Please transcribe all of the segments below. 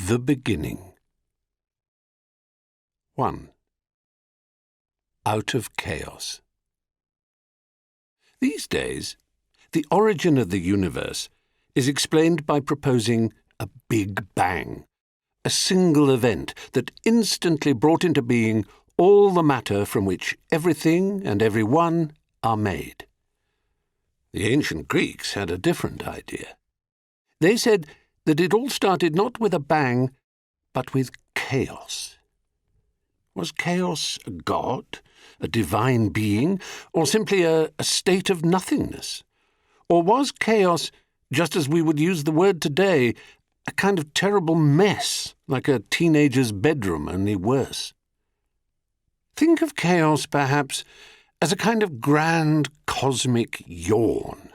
The beginning. 1. Out of chaos. These days, the origin of the universe is explained by proposing a Big Bang, a single event that instantly brought into being all the matter from which everything and everyone are made. The ancient Greeks had a different idea. They said that it all started not with a bang, but with chaos. Was chaos a god, a divine being, or simply a state of nothingness? Or was chaos, just as we would use the word today, a kind of terrible mess, like a teenager's bedroom, only worse? Think of chaos, perhaps, as a kind of grand cosmic yawn,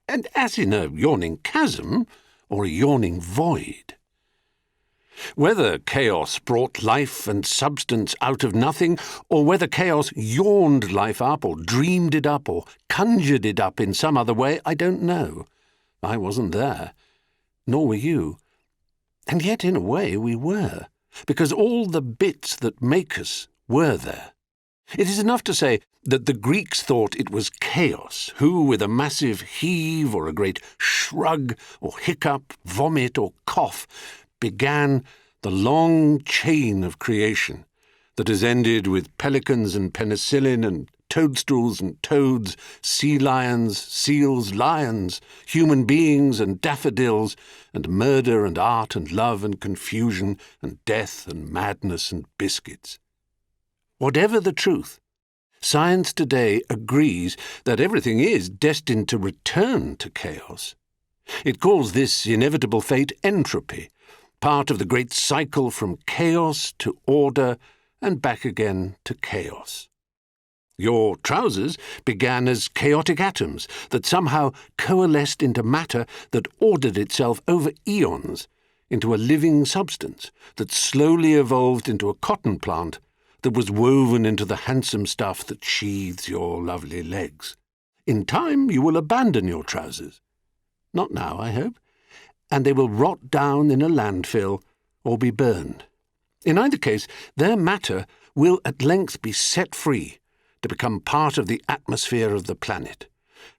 and as in a yawning chasm or a yawning void. Whether chaos brought life and substance out of nothing, or whether chaos yawned life up, or dreamed it up, or conjured it up in some other way, I don't know. I wasn't there, nor were you. And yet, in a way, we were, because all the bits that make us were there. It is enough to say that the Greeks thought it was chaos who, with a massive heave or a great shrug or hiccup, vomit or cough, began the long chain of creation that has ended with pelicans and penicillin and toadstools and toads, sea lions, seals, lions, human beings and daffodils, and murder and art and love and confusion and death and madness and biscuits. Whatever the truth, science today agrees that everything is destined to return to chaos. It calls this inevitable fate entropy, part of the great cycle from chaos to order and back again to chaos. Your trousers began as chaotic atoms that somehow coalesced into matter that ordered itself over eons into a living substance that slowly evolved into a cotton plant that was woven into the handsome stuff that sheathes your lovely legs. In time you will abandon your trousers. Not now, I hope. And they will rot down in a landfill or be burned. In either case, their matter will at length be set free to become part of the atmosphere of the planet.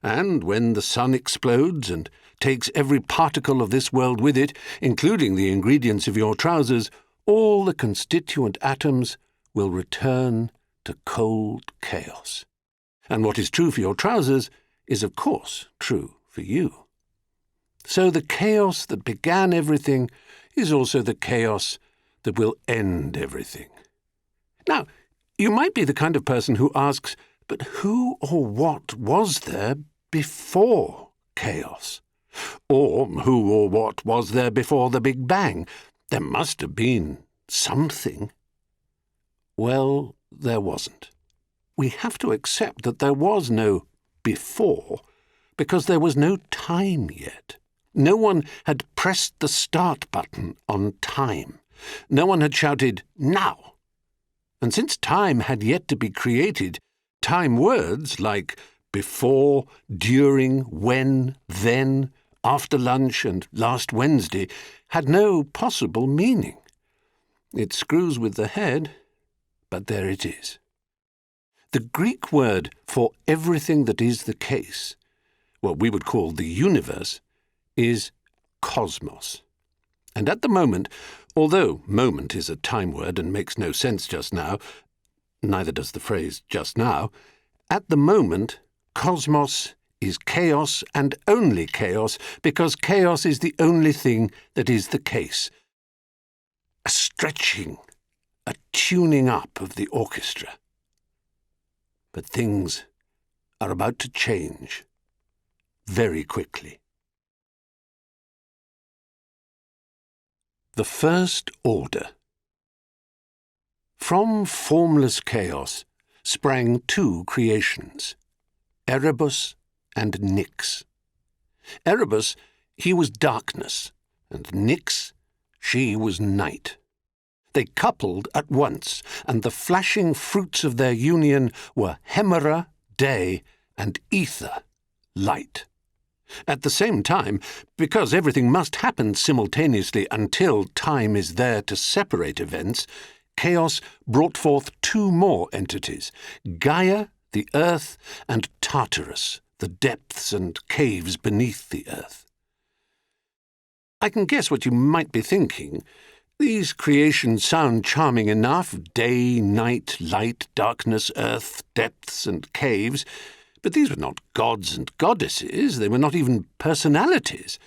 And when the sun explodes and takes every particle of this world with it, including the ingredients of your trousers, all the constituent atoms will return to cold chaos. And what is true for your trousers is, of course, true for you. So the chaos that began everything is also the chaos that will end everything. Now, you might be the kind of person who asks, but who or what was there before chaos? Or who or what was there before the Big Bang? There must have been something. Well, there wasn't. We have to accept that there was no before, because there was no time yet. No one had pressed the start button on time. No one had shouted, now. And since time had yet to be created, time words like before, during, when, then, after lunch, and last Wednesday had no possible meaning. It screws with the head, but there it is. The Greek word for everything that is the case, what we would call the universe, is cosmos. And at the moment, although moment is a time word and makes no sense just now, neither does the phrase just now, at the moment, cosmos is chaos and only chaos because chaos is the only thing that is the case. A stretching, a tuning up of the orchestra. But things are about to change very quickly. The first order. From formless chaos sprang two creations, Erebus and Nyx. Erebus, he was darkness, and Nyx, she was night. They coupled at once, and the flashing fruits of their union were Hemera, day, and Ether, light. At the same time, because everything must happen simultaneously until time is there to separate events, chaos brought forth two more entities, Gaia, the earth, and Tartarus, the depths and caves beneath the earth. I can guess what you might be thinking. These creations sound charming enough, day, night, light, darkness, earth, depths, and caves, but these were not gods and goddesses, they were not even personalities.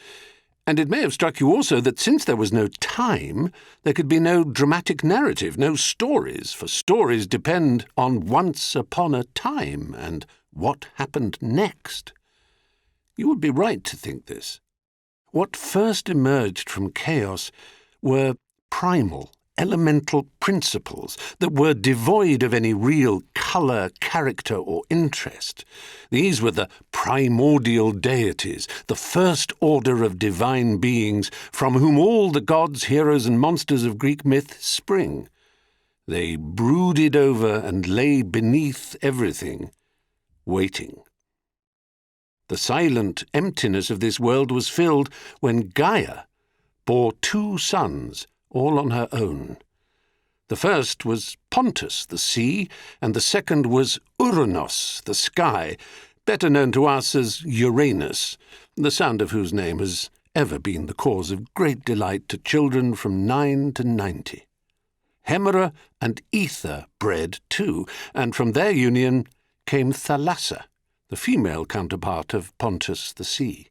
And it may have struck you also that since there was no time, there could be no dramatic narrative, no stories, for stories depend on once upon a time and what happened next. You would be right to think this. What first emerged from chaos were primal, elemental principles that were devoid of any real colour, character, or interest. These were the primordial deities, the first order of divine beings from whom all the gods, heroes, and monsters of Greek myth spring. They brooded over and lay beneath everything, waiting. The silent emptiness of this world was filled when Gaia bore two sons, all on her own. The first was Pontus, the sea, and the second was Uranos, the sky, better known to us as Uranus, the sound of whose name has ever been the cause of great delight to children from 9 to 90. Hemera and Ether bred too, and from their union came Thalassa, the female counterpart of Pontus the sea.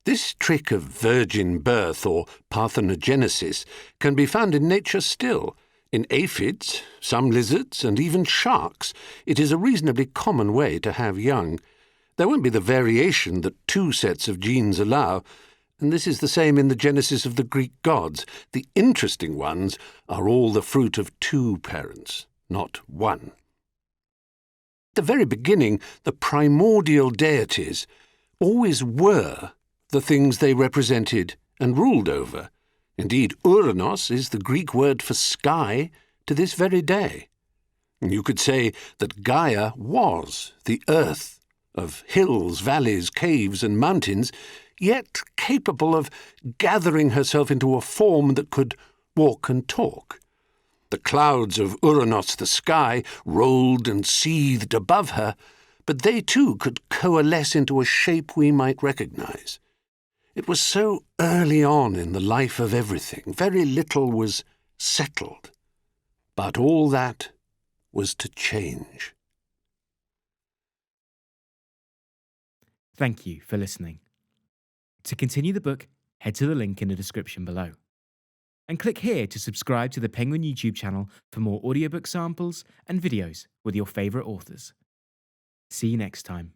This trick of virgin birth, or parthenogenesis, can be found in nature still. In aphids, some lizards, and even sharks, it is a reasonably common way to have young. There won't be the variation that two sets of genes allow, and this is the same in the genesis of the Greek gods. The interesting ones are all the fruit of two parents, not one. At the very beginning, the primordial deities always were the things they represented and ruled over. Indeed, Uranos is the Greek word for sky to this very day. You could say that Gaia was the earth of hills, valleys, caves, and mountains, yet capable of gathering herself into a form that could walk and talk. The clouds of Uranos, the sky, rolled and seethed above her, but they too could coalesce into a shape we might recognize. It was so early on in the life of everything, very little was settled. But all that was to change. Thank you for listening. To continue the book, head to the link in the description below. And click here to subscribe to the Penguin YouTube channel for more audiobook samples and videos with your favourite authors. See you next time.